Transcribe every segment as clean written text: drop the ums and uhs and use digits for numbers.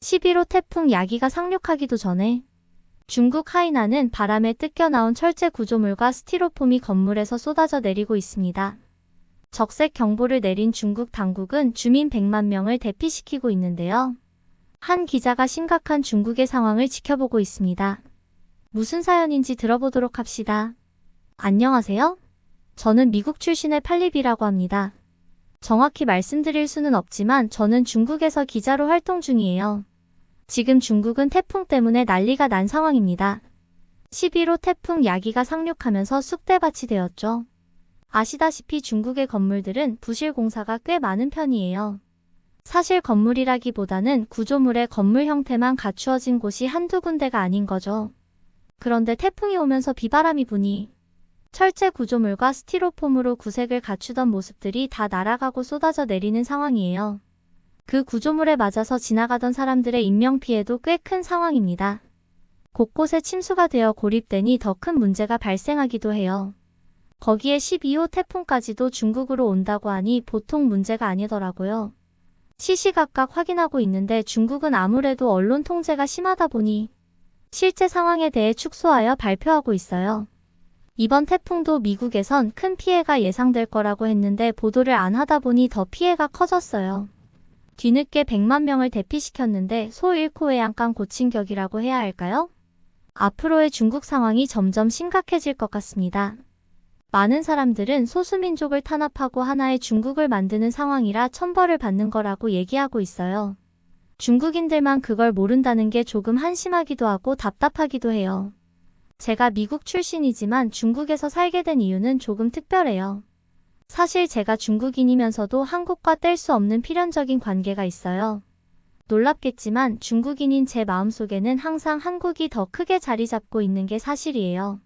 11호 태풍 야기가 상륙하기도 전에 중국 하이난은 바람에 뜯겨나온 철제 구조물과 스티로폼이 건물에서 쏟아져 내리고 있습니다. 적색 경보를 내린 중국 당국은 주민 100만 명을 대피시키고 있는데요. 한 기자가 심각한 중국의 상황을 지켜보고 있습니다. 무슨 사연인지 들어보도록 합시다. 안녕하세요. 저는 미국 출신의 팔리비라고 합니다. 정확히 말씀드릴 수는 없지만 저는 중국에서 기자로 활동 중이에요. 지금 중국은 태풍 때문에 난리가 난 상황입니다. 11호 태풍 야기가 상륙하면서 쑥대밭이 되었죠. 아시다시피 중국의 건물들은 부실 공사가 꽤 많은 편이에요. 사실 건물이라기보다는 구조물의 건물 형태만 갖추어진 곳이 한두 군데가 아닌 거죠. 그런데 태풍이 오면서 비바람이 부니 철제 구조물과 스티로폼으로 구색을 갖추던 모습들이 다 날아가고 쏟아져 내리는 상황이에요. 그 구조물에 맞아서 지나가던 사람들의 인명피해도 꽤 큰 상황입니다. 곳곳에 침수가 되어 고립되니 더 큰 문제가 발생하기도 해요. 거기에 12호 태풍까지도 중국으로 온다고 하니 보통 문제가 아니더라고요. 시시각각 확인하고 있는데 중국은 아무래도 언론 통제가 심하다 보니 실제 상황에 대해 축소하여 발표하고 있어요. 이번 태풍도 미국에선 큰 피해가 예상될 거라고 했는데 보도를 안 하다 보니 더 피해가 커졌어요. 뒤늦게 100만 명을 대피시켰는데 소 잃고 외양간 고친 격이라고 해야 할까요? 앞으로의 중국 상황이 점점 심각해질 것 같습니다. 많은 사람들은 소수민족을 탄압하고 하나의 중국을 만드는 상황이라 천벌을 받는 거라고 얘기하고 있어요. 중국인들만 그걸 모른다는 게 조금 한심하기도 하고 답답하기도 해요. 제가 미국 출신이지만 중국에서 살게 된 이유는 조금 특별해요. 사실 제가 중국인이면서도 한국과 뗄 수 없는 필연적인 관계가 있어요. 놀랍겠지만 중국인인 제 마음속에는 항상 한국이 더 크게 자리 잡고 있는 게 사실이에요.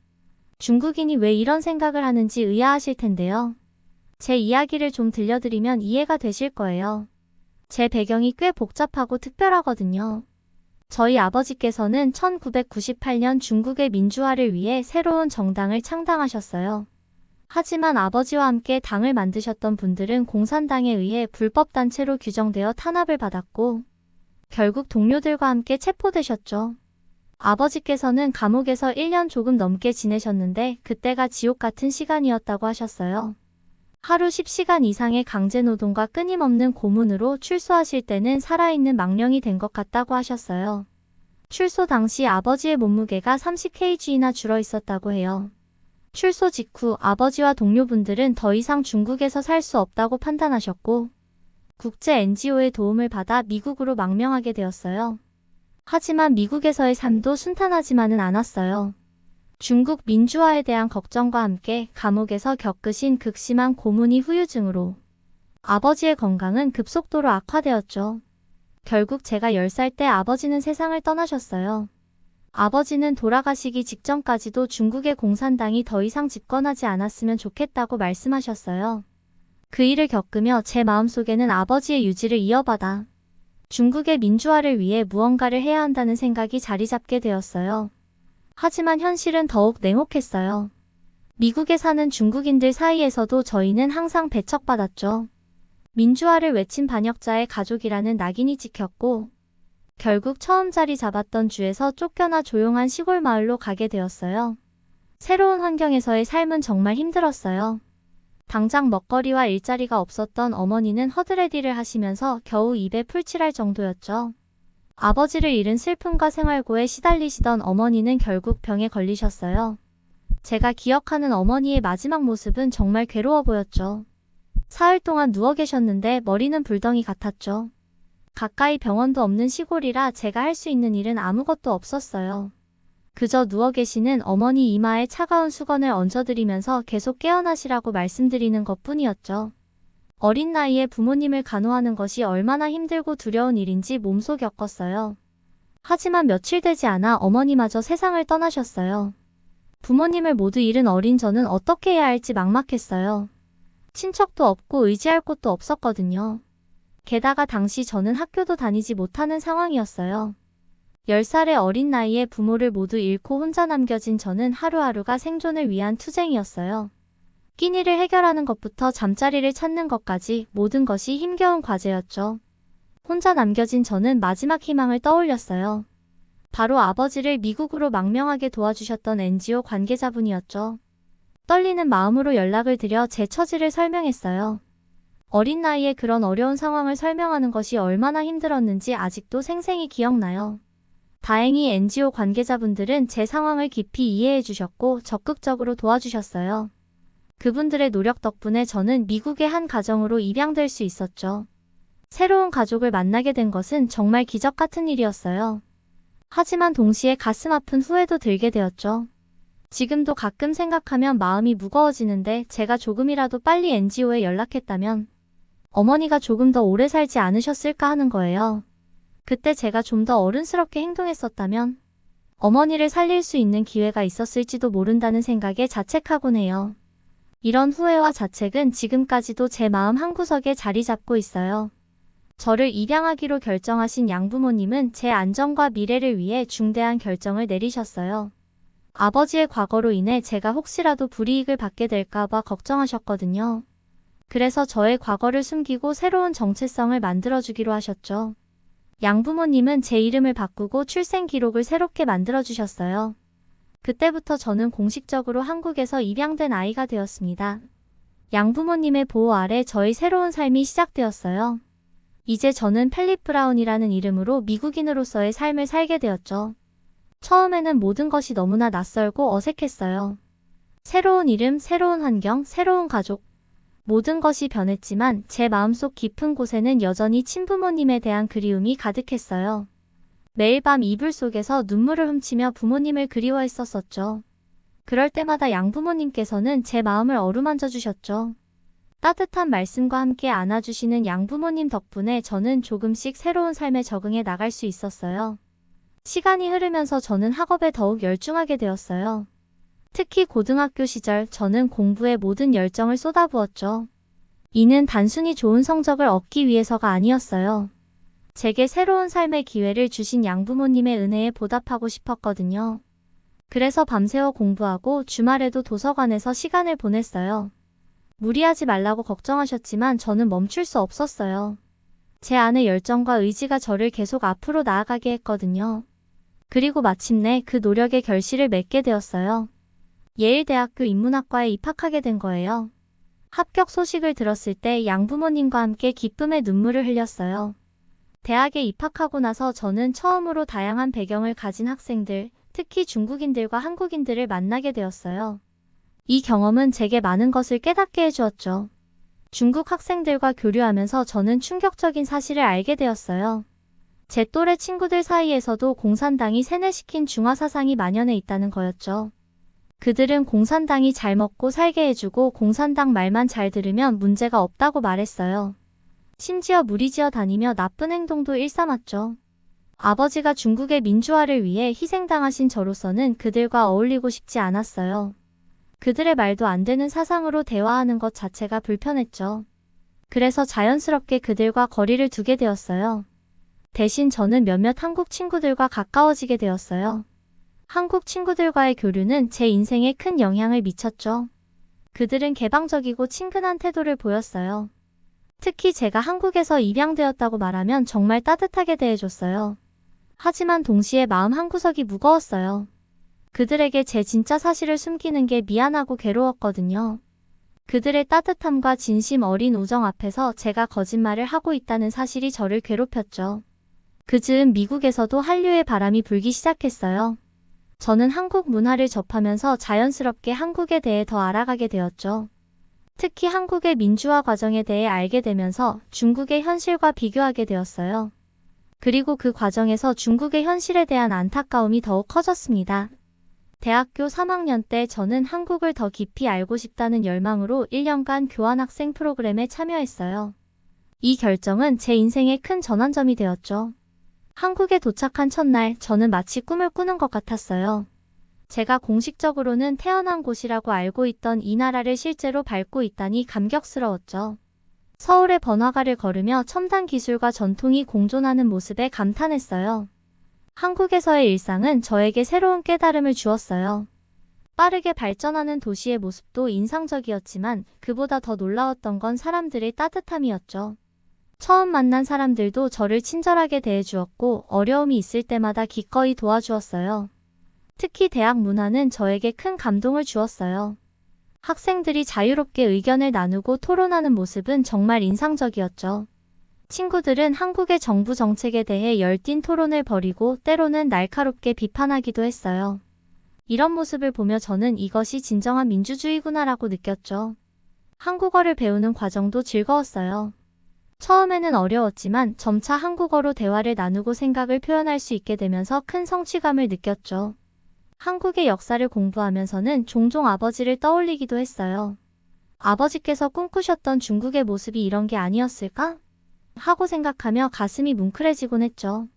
중국인이 왜 이런 생각을 하는지 의아하실 텐데요. 제 이야기를 좀 들려드리면 이해가 되실 거예요. 제 배경이 꽤 복잡하고 특별하거든요. 저희 아버지께서는 1998년 중국의 민주화를 위해 새로운 정당을 창당하셨어요. 하지만 아버지와 함께 당을 만드셨던 분들은 공산당에 의해 불법단체로 규정되어 탄압을 받았고 결국 동료들과 함께 체포되셨죠. 아버지께서는 감옥에서 1년 조금 넘게 지내셨는데 그때가 지옥 같은 시간이었다고 하셨어요. 하루 10시간 이상의 강제노동과 끊임없는 고문으로 출소하실 때는 살아있는 망령이 된 것 같다고 하셨어요. 출소 당시 아버지의 몸무게가 30kg나 줄어 있었다고 해요. 출소 직후 아버지와 동료분들은 더 이상 중국에서 살 수 없다고 판단하셨고 국제 NGO의 도움을 받아 미국으로 망명하게 되었어요. 하지만 미국에서의 삶도 순탄하지만은 않았어요. 중국 민주화에 대한 걱정과 함께 감옥에서 겪으신 극심한 고문이 후유증으로 아버지의 건강은 급속도로 악화되었죠. 결국 제가 10살 때 아버지는 세상을 떠나셨어요. 아버지는 돌아가시기 직전까지도 중국의 공산당이 더 이상 집권하지 않았으면 좋겠다고 말씀하셨어요. 그 일을 겪으며 제 마음속에는 아버지의 유지를 이어받아 중국의 민주화를 위해 무언가를 해야 한다는 생각이 자리 잡게 되었어요. 하지만 현실은 더욱 냉혹했어요. 미국에 사는 중국인들 사이에서도 저희는 항상 배척받았죠. 민주화를 외친 반역자의 가족이라는 낙인이 찍혔고 결국 처음 자리 잡았던 주에서 쫓겨나 조용한 시골 마을로 가게 되었어요. 새로운 환경에서의 삶은 정말 힘들었어요. 당장 먹거리와 일자리가 없었던 어머니는 허드레디를 하시면서 겨우 입에 풀칠할 정도였죠. 아버지를 잃은 슬픔과 생활고에 시달리시던 어머니는 결국 병에 걸리셨어요. 제가 기억하는 어머니의 마지막 모습은 정말 괴로워 보였죠. 사흘 동안 누워 계셨는데 머리는 불덩이 같았죠. 가까이 병원도 없는 시골이라 제가 할 수 있는 일은 아무것도 없었어요. 그저 누워 계시는 어머니 이마에 차가운 수건을 얹어드리면서 계속 깨어나시라고 말씀드리는 것뿐이었죠. 어린 나이에 부모님을 간호하는 것이 얼마나 힘들고 두려운 일인지 몸소 겪었어요. 하지만 며칠 되지 않아 어머니마저 세상을 떠나셨어요. 부모님을 모두 잃은 어린 저는 어떻게 해야 할지 막막했어요. 친척도 없고 의지할 곳도 없었거든요. 게다가 당시 저는 학교도 다니지 못하는 상황이었어요. 10살의 어린 나이에 부모를 모두 잃고 혼자 남겨진 저는 하루하루가 생존을 위한 투쟁이었어요. 끼니를 해결하는 것부터 잠자리를 찾는 것까지 모든 것이 힘겨운 과제였죠. 혼자 남겨진 저는 마지막 희망을 떠올렸어요. 바로 아버지를 미국으로 망명하게 도와주셨던 NGO 관계자분이었죠. 떨리는 마음으로 연락을 드려 제 처지를 설명했어요. 어린 나이에 그런 어려운 상황을 설명하는 것이 얼마나 힘들었는지 아직도 생생히 기억나요. 다행히 NGO 관계자분들은 제 상황을 깊이 이해해 주셨고 적극적으로 도와주셨어요. 그분들의 노력 덕분에 저는 미국의 한 가정으로 입양될 수 있었죠. 새로운 가족을 만나게 된 것은 정말 기적 같은 일이었어요. 하지만 동시에 가슴 아픈 후회도 들게 되었죠. 지금도 가끔 생각하면 마음이 무거워지는데 제가 조금이라도 빨리 NGO에 연락했다면 어머니가 조금 더 오래 살지 않으셨을까 하는 거예요. 그때 제가 좀 더 어른스럽게 행동했었다면 어머니를 살릴 수 있는 기회가 있었을지도 모른다는 생각에 자책하곤 해요. 이런 후회와 자책은 지금까지도 제 마음 한구석에 자리 잡고 있어요. 저를 입양하기로 결정하신 양부모님은 제 안전과 미래를 위해 중대한 결정을 내리셨어요. 아버지의 과거로 인해 제가 혹시라도 불이익을 받게 될까 봐 걱정하셨거든요. 그래서 저의 과거를 숨기고 새로운 정체성을 만들어주기로 하셨죠. 양부모님은 제 이름을 바꾸고 출생 기록을 새롭게 만들어주셨어요. 그때부터 저는 공식적으로 한국에서 입양된 아이가 되었습니다. 양부모님의 보호 아래 저의 새로운 삶이 시작되었어요. 이제 저는 펠립 브라운이라는 이름으로 미국인으로서의 삶을 살게 되었죠. 처음에는 모든 것이 너무나 낯설고 어색했어요. 새로운 이름, 새로운 환경, 새로운 가족. 모든 것이 변했지만 제 마음속 깊은 곳에는 여전히 친부모님에 대한 그리움이 가득했어요. 매일 밤 이불 속에서 눈물을 훔치며 부모님을 그리워했었었죠. 그럴 때마다 양부모님께서는 제 마음을 어루만져 주셨죠. 따뜻한 말씀과 함께 안아주시는 양부모님 덕분에 저는 조금씩 새로운 삶에 적응해 나갈 수 있었어요. 시간이 흐르면서 저는 학업에 더욱 열중하게 되었어요. 특히 고등학교 시절 저는 공부에 모든 열정을 쏟아부었죠. 이는 단순히 좋은 성적을 얻기 위해서가 아니었어요. 제게 새로운 삶의 기회를 주신 양부모님의 은혜에 보답하고 싶었거든요. 그래서 밤새워 공부하고 주말에도 도서관에서 시간을 보냈어요. 무리하지 말라고 걱정하셨지만 저는 멈출 수 없었어요. 제 안의 열정과 의지가 저를 계속 앞으로 나아가게 했거든요. 그리고 마침내 그 노력의 결실을 맺게 되었어요. 예일대학교 인문학과에 입학하게 된 거예요. 합격 소식을 들었을 때 양부모님과 함께 기쁨의 눈물을 흘렸어요. 대학에 입학하고 나서 저는 처음으로 다양한 배경을 가진 학생들, 특히 중국인들과 한국인들을 만나게 되었어요. 이 경험은 제게 많은 것을 깨닫게 해주었죠. 중국 학생들과 교류하면서 저는 충격적인 사실을 알게 되었어요. 제 또래 친구들 사이에서도 공산당이 세뇌시킨 중화 사상이 만연해 있다는 거였죠. 그들은 공산당이 잘 먹고 살게 해주고 공산당 말만 잘 들으면 문제가 없다고 말했어요. 심지어 무리지어 다니며 나쁜 행동도 일삼았죠. 아버지가 중국의 민주화를 위해 희생당하신 저로서는 그들과 어울리고 싶지 않았어요. 그들의 말도 안 되는 사상으로 대화하는 것 자체가 불편했죠. 그래서 자연스럽게 그들과 거리를 두게 되었어요. 대신 저는 몇몇 한국 친구들과 가까워지게 되었어요. 한국 친구들과의 교류는 제 인생에 큰 영향을 미쳤죠. 그들은 개방적이고 친근한 태도를 보였어요. 특히 제가 한국에서 입양되었다고 말하면 정말 따뜻하게 대해줬어요. 하지만 동시에 마음 한구석이 무거웠어요. 그들에게 제 진짜 사실을 숨기는 게 미안하고 괴로웠거든요. 그들의 따뜻함과 진심 어린 우정 앞에서 제가 거짓말을 하고 있다는 사실이 저를 괴롭혔죠. 그 즈음 미국에서도 한류의 바람이 불기 시작했어요. 저는 한국 문화를 접하면서 자연스럽게 한국에 대해 더 알아가게 되었죠. 특히 한국의 민주화 과정에 대해 알게 되면서 중국의 현실과 비교하게 되었어요. 그리고 그 과정에서 중국의 현실에 대한 안타까움이 더욱 커졌습니다. 대학교 3학년 때 저는 한국을 더 깊이 알고 싶다는 열망으로 1년간 교환학생 프로그램에 참여했어요. 이 결정은 제 인생의 큰 전환점이 되었죠. 한국에 도착한 첫날 저는 마치 꿈을 꾸는 것 같았어요. 제가 공식적으로는 태어난 곳이라고 알고 있던 이 나라를 실제로 밟고 있다니 감격스러웠죠. 서울의 번화가를 걸으며 첨단 기술과 전통이 공존하는 모습에 감탄했어요. 한국에서의 일상은 저에게 새로운 깨달음을 주었어요. 빠르게 발전하는 도시의 모습도 인상적이었지만 그보다 더 놀라웠던 건 사람들의 따뜻함이었죠. 처음 만난 사람들도 저를 친절하게 대해주었고 어려움이 있을 때마다 기꺼이 도와주었어요. 특히 대학 문화는 저에게 큰 감동을 주었어요. 학생들이 자유롭게 의견을 나누고 토론하는 모습은 정말 인상적이었죠. 친구들은 한국의 정부 정책에 대해 열띤 토론을 벌이고 때로는 날카롭게 비판하기도 했어요. 이런 모습을 보며 저는 이것이 진정한 민주주의구나라고 느꼈죠. 한국어를 배우는 과정도 즐거웠어요. 처음에는 어려웠지만 점차 한국어로 대화를 나누고 생각을 표현할 수 있게 되면서 큰 성취감을 느꼈죠. 한국의 역사를 공부하면서는 종종 아버지를 떠올리기도 했어요. 아버지께서 꿈꾸셨던 중국의 모습이 이런 게 아니었을까? 하고 생각하며 가슴이 뭉클해지곤 했죠.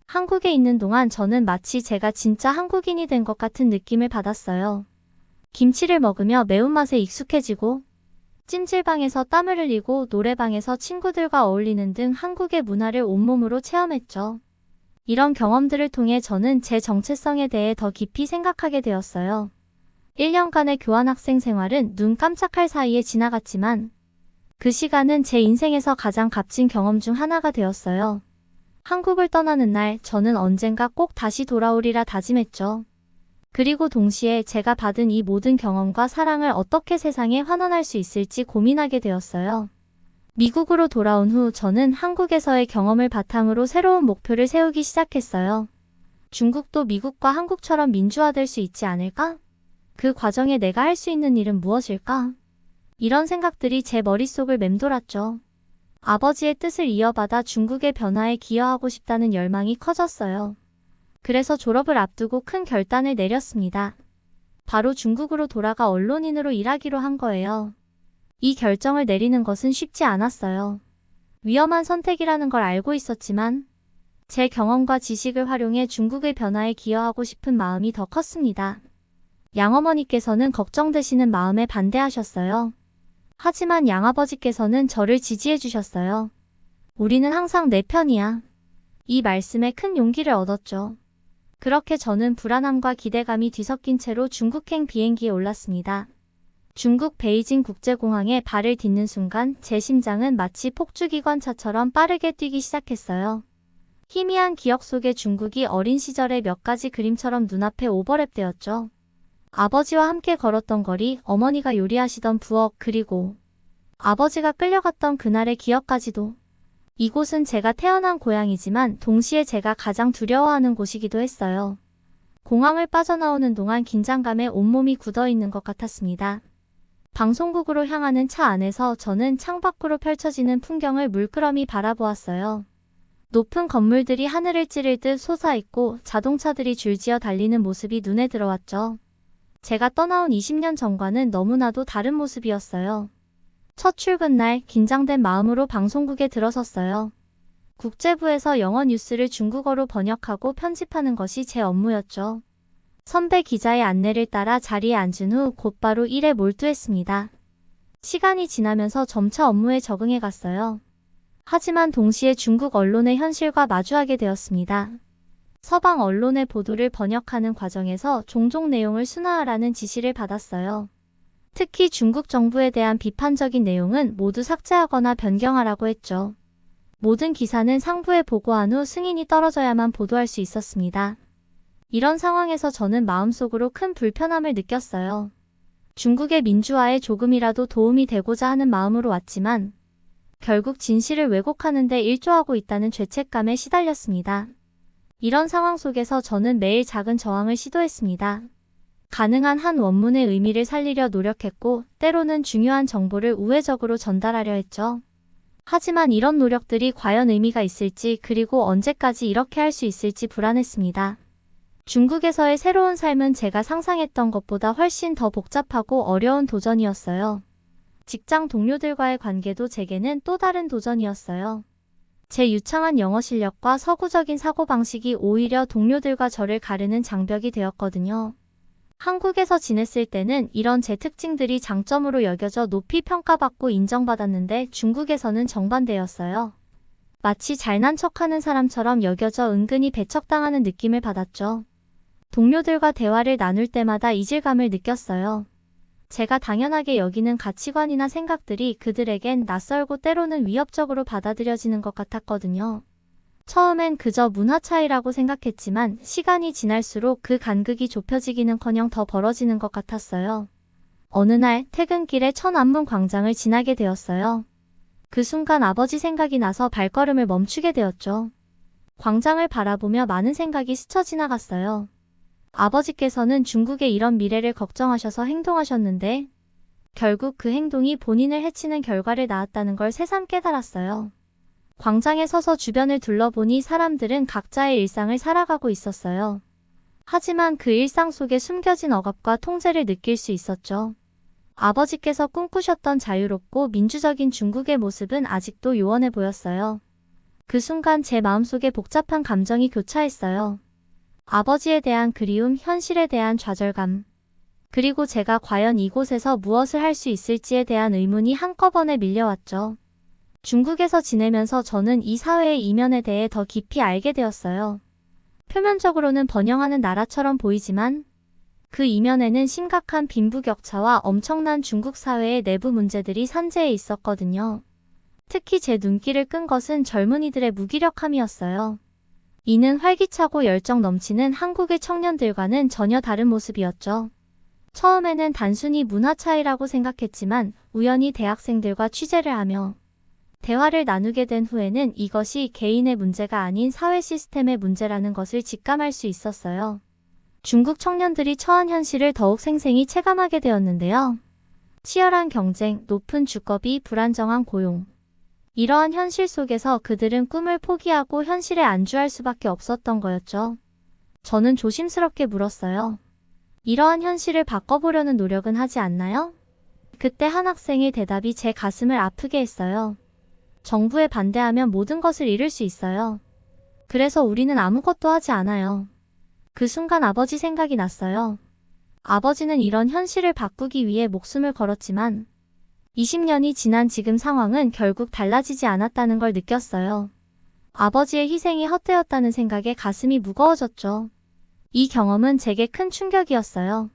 한국에 있는 동안 저는 마치 제가 진짜 한국인이 된 것 같은 느낌을 받았어요. 김치를 먹으며 매운맛에 익숙해지고 찜질방에서 땀을 흘리고 노래방에서 친구들과 어울리는 등 한국의 문화를 온몸으로 체험했죠. 이런 경험들을 통해 저는 제 정체성에 대해 더 깊이 생각하게 되었어요. 1년간의 교환학생 생활은 눈 깜짝할 사이에 지나갔지만 그 시간은 제 인생에서 가장 값진 경험 중 하나가 되었어요. 한국을 떠나는 날 저는 언젠가 꼭 다시 돌아오리라 다짐했죠. 그리고 동시에 제가 받은 이 모든 경험과 사랑을 어떻게 세상에 환원할 수 있을지 고민하게 되었어요. 미국으로 돌아온 후 저는 한국에서의 경험을 바탕으로 새로운 목표를 세우기 시작했어요. 중국도 미국과 한국처럼 민주화될 수 있지 않을까? 그 과정에 내가 할 수 있는 일은 무엇일까? 이런 생각들이 제 머릿속을 맴돌았죠. 아버지의 뜻을 이어받아 중국의 변화에 기여하고 싶다는 열망이 커졌어요. 그래서 졸업을 앞두고 큰 결단을 내렸습니다. 바로 중국으로 돌아가 언론인으로 일하기로 한 거예요. 이 결정을 내리는 것은 쉽지 않았어요. 위험한 선택이라는 걸 알고 있었지만 제 경험과 지식을 활용해 중국의 변화에 기여하고 싶은 마음이 더 컸습니다. 양어머니께서는 걱정되시는 마음에 반대하셨어요. 하지만 양아버지께서는 저를 지지해 주셨어요. 우리는 항상 내 편이야. 이 말씀에 큰 용기를 얻었죠. 그렇게 저는 불안함과 기대감이 뒤섞인 채로 중국행 비행기에 올랐습니다. 중국 베이징 국제공항에 발을 딛는 순간 제 심장은 마치 폭주기관차처럼 빠르게 뛰기 시작했어요. 희미한 기억 속의 중국이 어린 시절의 몇 가지 그림처럼 눈앞에 오버랩되었죠. 아버지와 함께 걸었던 거리, 어머니가 요리하시던 부엌, 그리고 아버지가 끌려갔던 그날의 기억까지도. 이곳은 제가 태어난 고향이지만 동시에 제가 가장 두려워하는 곳이기도 했어요. 공항을 빠져나오는 동안 긴장감에 온몸이 굳어있는 것 같았습니다. 방송국으로 향하는 차 안에서 저는 창밖으로 펼쳐지는 풍경을 물끄러미 바라보았어요. 높은 건물들이 하늘을 찌를 듯 솟아있고 자동차들이 줄지어 달리는 모습이 눈에 들어왔죠. 제가 떠나온 20년 전과는 너무나도 다른 모습이었어요. 첫 출근 날 긴장된 마음으로 방송국에 들어섰어요. 국제부에서 영어 뉴스를 중국어로 번역하고 편집하는 것이 제 업무였죠. 선배 기자의 안내를 따라 자리에 앉은 후 곧바로 일에 몰두했습니다. 시간이 지나면서 점차 업무에 적응해 갔어요. 하지만 동시에 중국 언론의 현실과 마주하게 되었습니다. 서방 언론의 보도를 번역하는 과정에서 종종 내용을 순화하라는 지시를 받았어요. 특히 중국 정부에 대한 비판적인 내용은 모두 삭제하거나 변경하라고 했죠. 모든 기사는 상부에 보고한 후 승인이 떨어져야만 보도할 수 있었습니다. 이런 상황에서 저는 마음속으로 큰 불편함을 느꼈어요. 중국의 민주화에 조금이라도 도움이 되고자 하는 마음으로 왔지만 결국 진실을 왜곡하는 데 일조하고 있다는 죄책감에 시달렸습니다. 이런 상황 속에서 저는 매일 작은 저항을 시도했습니다. 가능한 한 원문의 의미를 살리려 노력했고 때로는 중요한 정보를 우회적으로 전달하려 했죠. 하지만 이런 노력들이 과연 의미가 있을지 그리고 언제까지 이렇게 할 수 있을지 불안했습니다. 중국에서의 새로운 삶은 제가 상상했던 것보다 훨씬 더 복잡하고 어려운 도전이었어요. 직장 동료들과의 관계도 제게는 또 다른 도전이었어요. 제 유창한 영어 실력과 서구적인 사고방식이 오히려 동료들과 저를 가르는 장벽이 되었거든요. 한국에서 지냈을 때는 이런 제 특징들이 장점으로 여겨져 높이 평가받고 인정받았는데 중국에서는 정반대였어요. 마치 잘난 척하는 사람처럼 여겨져 은근히 배척당하는 느낌을 받았죠. 동료들과 대화를 나눌 때마다 이질감을 느꼈어요. 제가 당연하게 여기는 가치관이나 생각들이 그들에겐 낯설고 때로는 위협적으로 받아들여지는 것 같았거든요. 처음엔 그저 문화 차이라고 생각했지만 시간이 지날수록 그 간극이 좁혀지기는커녕 더 벌어지는 것 같았어요. 어느 날 퇴근길에 천안문 광장을 지나게 되었어요. 그 순간 아버지 생각이 나서 발걸음을 멈추게 되었죠. 광장을 바라보며 많은 생각이 스쳐 지나갔어요. 아버지께서는 중국의 이런 미래를 걱정하셔서 행동하셨는데 결국 그 행동이 본인을 해치는 결과를 낳았다는 걸 새삼 깨달았어요. 광장에 서서 주변을 둘러보니 사람들은 각자의 일상을 살아가고 있었어요. 하지만 그 일상 속에 숨겨진 억압과 통제를 느낄 수 있었죠. 아버지께서 꿈꾸셨던 자유롭고 민주적인 중국의 모습은 아직도 요원해 보였어요. 그 순간 제 마음속에 복잡한 감정이 교차했어요. 아버지에 대한 그리움, 현실에 대한 좌절감, 그리고 제가 과연 이곳에서 무엇을 할 수 있을지에 대한 의문이 한꺼번에 밀려왔죠. 중국에서 지내면서 저는 이 사회의 이면에 대해 더 깊이 알게 되었어요. 표면적으로는 번영하는 나라처럼 보이지만 그 이면에는 심각한 빈부격차와 엄청난 중국 사회의 내부 문제들이 산재해 있었거든요. 특히 제 눈길을 끈 것은 젊은이들의 무기력함이었어요. 이는 활기차고 열정 넘치는 한국의 청년들과는 전혀 다른 모습이었죠. 처음에는 단순히 문화 차이라고 생각했지만 우연히 대학생들과 취재를 하며 대화를 나누게 된 후에는 이것이 개인의 문제가 아닌 사회 시스템의 문제라는 것을 직감할 수 있었어요. 중국 청년들이 처한 현실을 더욱 생생히 체감하게 되었는데요. 치열한 경쟁, 높은 주거비, 불안정한 고용. 이러한 현실 속에서 그들은 꿈을 포기하고 현실에 안주할 수밖에 없었던 거였죠. 저는 조심스럽게 물었어요. 이러한 현실을 바꿔보려는 노력은 하지 않나요? 그때 한 학생의 대답이 제 가슴을 아프게 했어요. 정부에 반대하면 모든 것을 잃을 수 있어요. 그래서 우리는 아무것도 하지 않아요. 그 순간 아버지 생각이 났어요. 아버지는 이런 현실을 바꾸기 위해 목숨을 걸었지만 20년이 지난 지금 상황은 결국 달라지지 않았다는 걸 느꼈어요. 아버지의 희생이 헛되었다는 생각에 가슴이 무거워졌죠. 이 경험은 제게 큰 충격이었어요.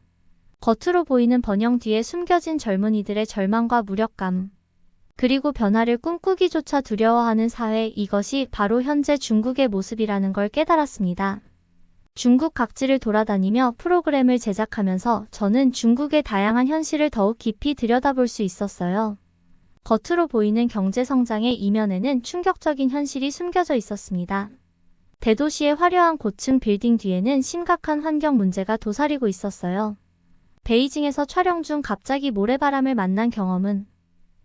겉으로 보이는 번영 뒤에 숨겨진 젊은이들의 절망과 무력감, 그리고 변화를 꿈꾸기조차 두려워하는 사회, 이것이 바로 현재 중국의 모습이라는 걸 깨달았습니다. 중국 각지를 돌아다니며 프로그램을 제작하면서 저는 중국의 다양한 현실을 더욱 깊이 들여다볼 수 있었어요. 겉으로 보이는 경제 성장의 이면에는 충격적인 현실이 숨겨져 있었습니다. 대도시의 화려한 고층 빌딩 뒤에는 심각한 환경 문제가 도사리고 있었어요. 베이징에서 촬영 중 갑자기 모래바람을 만난 경험은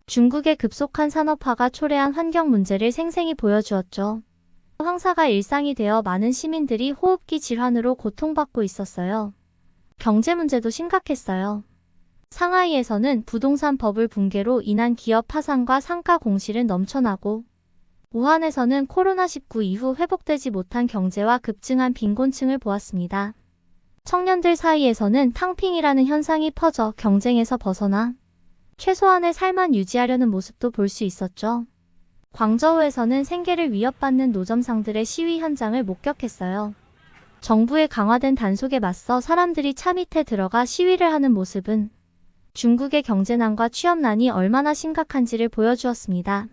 중국의 급속한 산업화가 초래한 환경 문제를 생생히 보여주었죠. 황사가 일상이 되어 많은 시민들이 호흡기 질환으로 고통받고 있었어요. 경제 문제도 심각했어요. 상하이에서는 부동산 버블 붕괴로 인한 기업 파산과 상가 공실은 넘쳐나고, 우한에서는 코로나19 이후 회복되지 못한 경제와 급증한 빈곤층을 보았습니다. 청년들 사이에서는 탕핑이라는 현상이 퍼져 경쟁에서 벗어나 최소한의 삶만 유지하려는 모습도 볼 수 있었죠. 광저우에서는 생계를 위협받는 노점상들의 시위 현장을 목격했어요. 정부의 강화된 단속에 맞서 사람들이 차 밑에 들어가 시위를 하는 모습은 중국의 경제난과 취업난이 얼마나 심각한지를 보여주었습니다.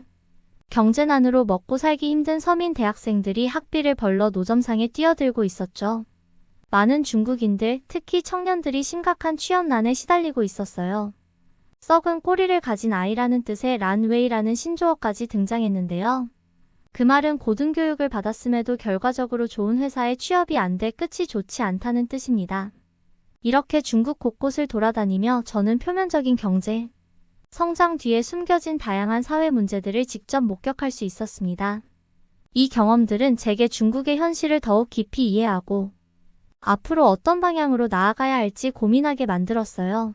경제난으로 먹고 살기 힘든 서민 대학생들이 학비를 벌러 노점상에 뛰어들고 있었죠. 많은 중국인들, 특히 청년들이 심각한 취업난에 시달리고 있었어요. 썩은 꼬리를 가진 아이라는 뜻의 란웨이라는 신조어까지 등장했는데요. 그 말은 고등교육을 받았음에도 결과적으로 좋은 회사에 취업이 안 돼 끝이 좋지 않다는 뜻입니다. 이렇게 중국 곳곳을 돌아다니며 저는 표면적인 경제, 성장 뒤에 숨겨진 다양한 사회 문제들을 직접 목격할 수 있었습니다. 이 경험들은 제게 중국의 현실을 더욱 깊이 이해하고 앞으로 어떤 방향으로 나아가야 할지 고민하게 만들었어요.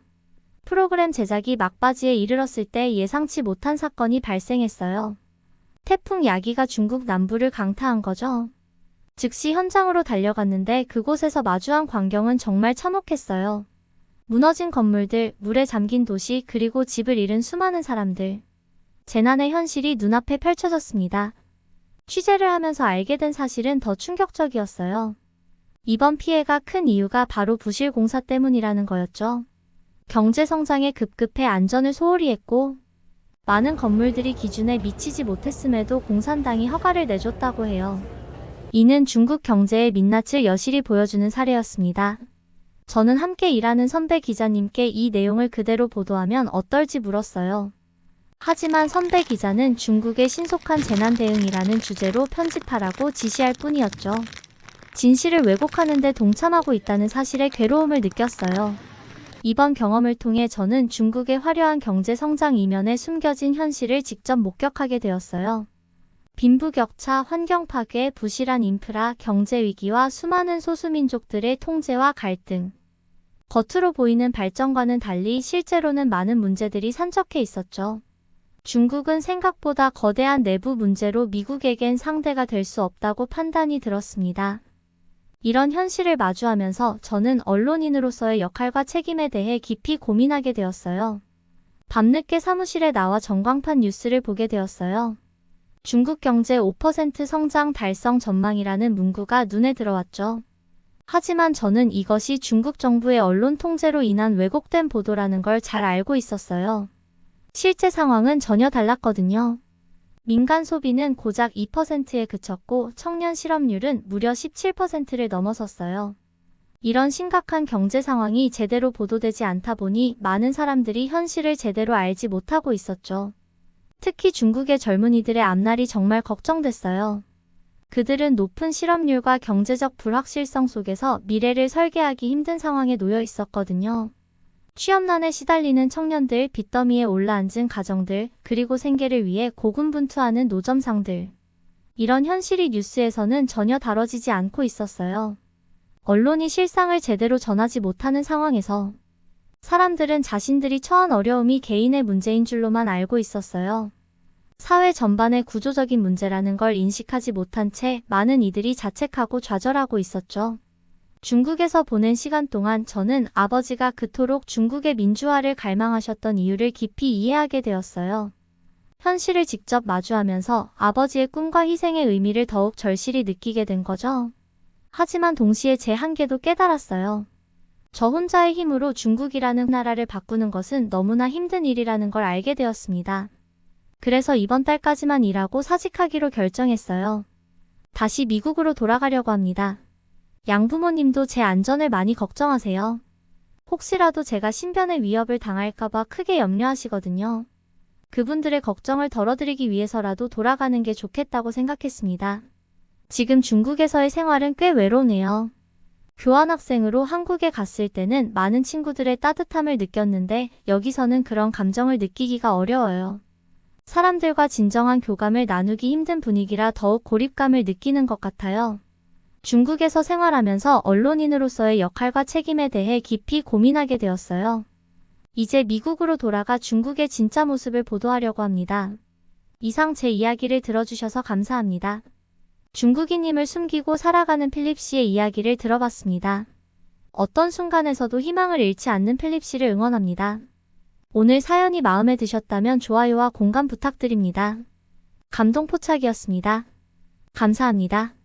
프로그램 제작이 막바지에 이르렀을 때 예상치 못한 사건이 발생했어요. 태풍 야기가 중국 남부를 강타한 거죠. 즉시 현장으로 달려갔는데 그곳에서 마주한 광경은 정말 참혹했어요. 무너진 건물들, 물에 잠긴 도시, 그리고 집을 잃은 수많은 사람들. 재난의 현실이 눈앞에 펼쳐졌습니다. 취재를 하면서 알게 된 사실은 더 충격적이었어요. 이번 피해가 큰 이유가 바로 부실 공사 때문이라는 거였죠. 경제 성장에 급급해 안전을 소홀히 했고 많은 건물들이 기준에 미치지 못했음에도 공산당이 허가를 내줬다고 해요. 이는 중국 경제의 민낯을 여실히 보여주는 사례였습니다. 저는 함께 일하는 선배 기자님께 이 내용을 그대로 보도하면 어떨지 물었어요. 하지만 선배 기자는 중국의 신속한 재난 대응이라는 주제로 편집하라고 지시할 뿐이었죠. 진실을 왜곡하는 데 동참하고 있다는 사실에 괴로움을 느꼈어요. 이번 경험을 통해 저는 중국의 화려한 경제 성장 이면에 숨겨진 현실을 직접 목격하게 되었어요. 빈부격차, 환경 파괴, 부실한 인프라, 경제 위기와 수많은 소수민족들의 통제와 갈등. 겉으로 보이는 발전과는 달리 실제로는 많은 문제들이 산적해 있었죠. 중국은 생각보다 거대한 내부 문제로 미국에겐 상대가 될 수 없다고 판단이 들었습니다. 이런 현실을 마주하면서 저는 언론인으로서의 역할과 책임에 대해 깊이 고민하게 되었어요. 밤늦게 사무실에 나와 전광판 뉴스를 보게 되었어요. 중국 경제 5% 성장 달성 전망이라는 문구가 눈에 들어왔죠. 하지만 저는 이것이 중국 정부의 언론 통제로 인한 왜곡된 보도라는 걸 잘 알고 있었어요. 실제 상황은 전혀 달랐거든요. 민간 소비는 고작 2%에 그쳤고 청년 실업률은 무려 17%를 넘어섰어요. 이런 심각한 경제 상황이 제대로 보도되지 않다 보니 많은 사람들이 현실을 제대로 알지 못하고 있었죠. 특히 중국의 젊은이들의 앞날이 정말 걱정됐어요. 그들은 높은 실업률과 경제적 불확실성 속에서 미래를 설계하기 힘든 상황에 놓여 있었거든요. 취업난에 시달리는 청년들, 빚더미에 올라앉은 가정들, 그리고 생계를 위해 고군분투하는 노점상들. 이런 현실이 뉴스에서는 전혀 다뤄지지 않고 있었어요. 언론이 실상을 제대로 전하지 못하는 상황에서 사람들은 자신들이 처한 어려움이 개인의 문제인 줄로만 알고 있었어요. 사회 전반의 구조적인 문제라는 걸 인식하지 못한 채 많은 이들이 자책하고 좌절하고 있었죠. 중국에서 보낸 시간 동안 저는 아버지가 그토록 중국의 민주화를 갈망하셨던 이유를 깊이 이해하게 되었어요. 현실을 직접 마주하면서 아버지의 꿈과 희생의 의미를 더욱 절실히 느끼게 된 거죠. 하지만 동시에 제 한계도 깨달았어요. 저 혼자의 힘으로 중국이라는 나라를 바꾸는 것은 너무나 힘든 일이라는 걸 알게 되었습니다. 그래서 이번 달까지만 일하고 사직하기로 결정했어요. 다시 미국으로 돌아가려고 합니다. 양부모님도 제 안전을 많이 걱정하세요. 혹시라도 제가 신변의 위협을 당할까봐 크게 염려하시거든요. 그분들의 걱정을 덜어드리기 위해서라도 돌아가는 게 좋겠다고 생각했습니다. 지금 중국에서의 생활은 꽤 외로우네요. 교환학생으로 한국에 갔을 때는 많은 친구들의 따뜻함을 느꼈는데 여기서는 그런 감정을 느끼기가 어려워요. 사람들과 진정한 교감을 나누기 힘든 분위기라 더욱 고립감을 느끼는 것 같아요. 중국에서 생활하면서 언론인으로서의 역할과 책임에 대해 깊이 고민하게 되었어요. 이제 미국으로 돌아가 중국의 진짜 모습을 보도하려고 합니다. 이상 제 이야기를 들어주셔서 감사합니다. 중국인임을 숨기고 살아가는 필립 씨의 이야기를 들어봤습니다. 어떤 순간에서도 희망을 잃지 않는 필립 씨를 응원합니다. 오늘 사연이 마음에 드셨다면 좋아요와 공감 부탁드립니다. 감동포착이었습니다. 감사합니다.